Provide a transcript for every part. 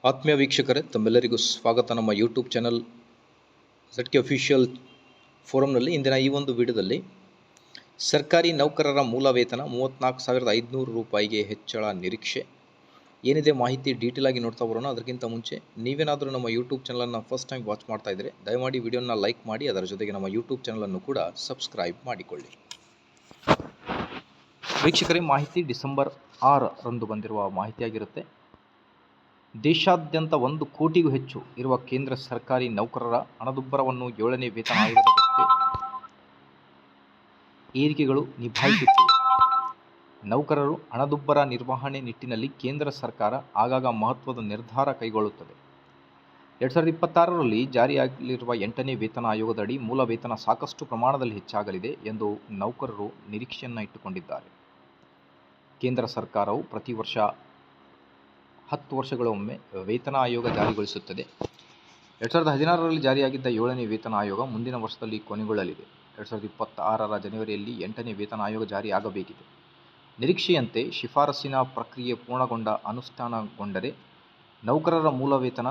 ಆತ್ಮೀಯ ವೀಕ್ಷಕರೇ, ತಮ್ಮೆಲ್ಲರಿಗೂ ಸ್ವಾಗತ. ನಮ್ಮ ಯೂಟ್ಯೂಬ್ ಚಾನಲ್ ZK ಅಫಿಷಿಯಲ್ ಫೋರಮ್ನಲ್ಲಿ ಇಂದಿನ ಈ ಒಂದು ವಿಡಿಯೋದಲ್ಲಿ ಸರ್ಕಾರಿ ನೌಕರರ ಮೂಲ ವೇತನ 34,500 ರೂಪಾಯಿಗೆ ಹೆಚ್ಚಳ ನಿರೀಕ್ಷೆ ಏನಿದೆ ಮಾಹಿತಿ ಡೀಟೇಲ್ ಆಗಿ ನೋಡ್ತಾ ಬರೋಣ. ಅದಕ್ಕಿಂತ ಮುಂಚೆ ನೀವೇನಾದರೂ ನಮ್ಮ ಯೂಟ್ಯೂಬ್ ಚಾನಲನ್ನು ಫಸ್ಟ್ ಟೈಮ್ ವಾಚ್ ಮಾಡ್ತಾ ಇದ್ದರೆ ದಯಮಾಡಿ ವಿಡಿಯೋನ ಲೈಕ್ ಮಾಡಿ, ಅದರ ಜೊತೆಗೆ ನಮ್ಮ ಯೂಟ್ಯೂಬ್ ಚಾನಲನ್ನು ಕೂಡ ಸಬ್ಸ್ಕ್ರೈಬ್ ಮಾಡಿಕೊಳ್ಳಿ. ವೀಕ್ಷಕರೇ, ಮಾಹಿತಿ ಡಿಸೆಂಬರ್ 6ರಂದು ಬಂದಿರುವ ಮಾಹಿತಿಯಾಗಿರುತ್ತೆ. ದೇಶಾದ್ಯಂತ 1 ಕೋಟಿಗೂ ಹೆಚ್ಚು ಇರುವ ಕೇಂದ್ರ ಸರ್ಕಾರಿ ನೌಕರರ ಹಣದುಬ್ಬರವನ್ನು 7ನೇ ವೇತನ ಆಯೋಗದ ಜೊತೆ ಏರಿಕೆಗಳು ನಿಭಾಯಿಸುತ್ತಿವೆ. ನೌಕರರು ಹಣದುಬ್ಬರ ನಿರ್ವಹಣೆ ನಿಟ್ಟಿನಲ್ಲಿ ಕೇಂದ್ರ ಸರ್ಕಾರ ಆಗಾಗ ಮಹತ್ವದ ನಿರ್ಧಾರ ಕೈಗೊಳ್ಳುತ್ತದೆ. 2026ರಲ್ಲಿ ಜಾರಿಯಾಗಲಿರುವ 8ನೇ ವೇತನ ಆಯೋಗದಡಿ ಮೂಲ ವೇತನ ಸಾಕಷ್ಟು ಪ್ರಮಾಣದಲ್ಲಿ ಹೆಚ್ಚಾಗಲಿದೆ ಎಂದು ನೌಕರರು ನಿರೀಕ್ಷೆಯನ್ನು ಇಟ್ಟುಕೊಂಡಿದ್ದಾರೆ. ಕೇಂದ್ರ ಸರ್ಕಾರವು ಪ್ರತಿ ವರ್ಷ 10 ವರ್ಷಗಳೊಮ್ಮೆ ವೇತನ ಆಯೋಗ ಜಾರಿಗೊಳಿಸುತ್ತದೆ. 2016ರಲ್ಲಿ ಜಾರಿಯಾಗಿದ್ದ 7ನೇ ವೇತನ ಆಯೋಗ ಮುಂದಿನ ವರ್ಷದಲ್ಲಿ ಕೊನೆಗೊಳ್ಳಲಿದೆ. 2026ರ ಜನವರಿಯಲ್ಲಿ 8ನೇ ವೇತನ ಆಯೋಗ ಜಾರಿಯಾಗಬೇಕಿದೆ. ನಿರೀಕ್ಷೆಯಂತೆ ಶಿಫಾರಸಿನ ಪ್ರಕ್ರಿಯೆ ಪೂರ್ಣಗೊಂಡ ಅನುಷ್ಠಾನಗೊಂಡರೆ ನೌಕರರ ಮೂಲ ವೇತನ,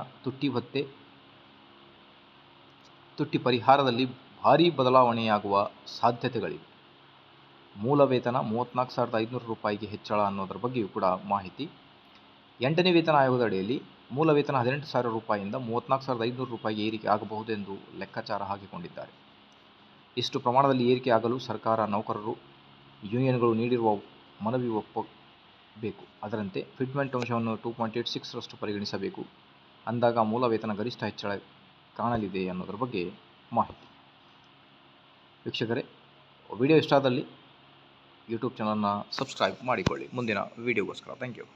ತುಟ್ಟಿ ಪರಿಹಾರದಲ್ಲಿ ಭಾರೀ ಬದಲಾವಣೆಯಾಗುವ ಸಾಧ್ಯತೆಗಳಿವೆ. ಮೂಲ ವೇತನ 34,500 ರೂಪಾಯಿಗೆ ಹೆಚ್ಚಳ ಅನ್ನೋದರ ಬಗ್ಗೆಯೂ ಕೂಡ ಮಾಹಿತಿ. 8ನೇ ವೇತನ ಆಯೋಗದ ಅಡಿಯಲ್ಲಿ ಮೂಲ ವೇತನ 18,000 ರೂಪಾಯಿಯಿಂದ 34,500 ರೂಪಾಯಿಗೆ ಏರಿಕೆ ಆಗಬಹುದು ಎಂದು ಲೆಕ್ಕಾಚಾರ ಹಾಕಿಕೊಂಡಿದ್ದಾರೆ. ಇಷ್ಟು ಪ್ರಮಾಣದಲ್ಲಿ ಏರಿಕೆ ಆಗಲು ಸರ್ಕಾರ, ನೌಕರರು, ಯೂನಿಯನ್ಗಳು ನೀಡಿರುವ ಮನವಿ ಒಪ್ಪಬೇಕು. ಅದರಂತೆ ಫಿಟ್ಮೆಂಟ್ ಅಂಶವನ್ನು 2.86ರಷ್ಟು ಪರಿಗಣಿಸಬೇಕು. ಅಂದಾಗ ಮೂಲ ವೇತನ ಗರಿಷ್ಠ ಹೆಚ್ಚಳ ಕಾಣಲಿದೆ ಅನ್ನೋದರ ಬಗ್ಗೆ ಮಾಹಿತಿ. ವೀಕ್ಷಕರೇ, ವಿಡಿಯೋ ಇಷ್ಟ ಆದಲ್ಲಿ ಯೂಟ್ಯೂಬ್ ಚಾನಲ್ನ ಸಬ್ಸ್ಕ್ರೈಬ್ ಮಾಡಿಕೊಳ್ಳಿ ಮುಂದಿನ ವಿಡಿಯೋಗೋಸ್ಕರ. Thank you.